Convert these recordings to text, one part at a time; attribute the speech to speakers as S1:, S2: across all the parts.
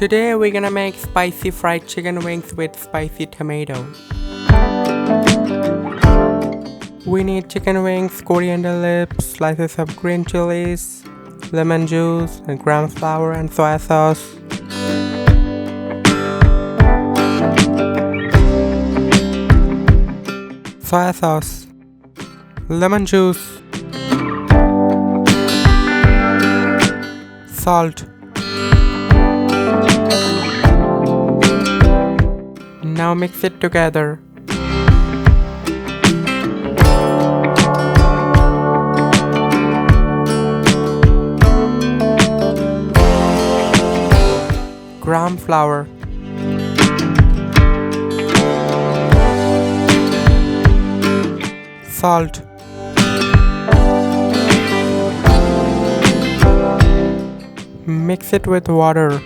S1: Today we're gonna make spicy fried chicken wings with spicy tomato. We need chicken wings, coriander leaves, slices of green chilies, lemon juice, and gram flour and soy sauce. Soy sauce, lemon juice, salt. Now mix it together. Gram flour, salt, mix it with water.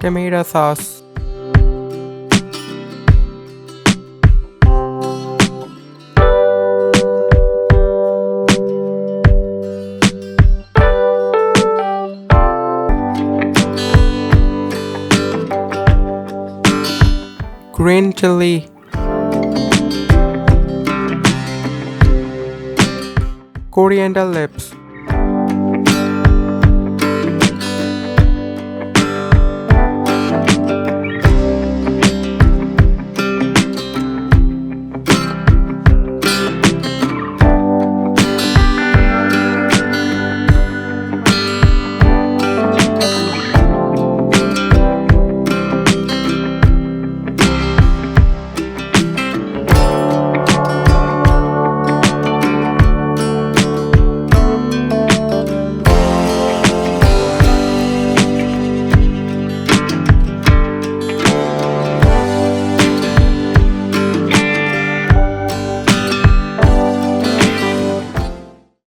S1: Tomato sauce, green chili, coriander leaves,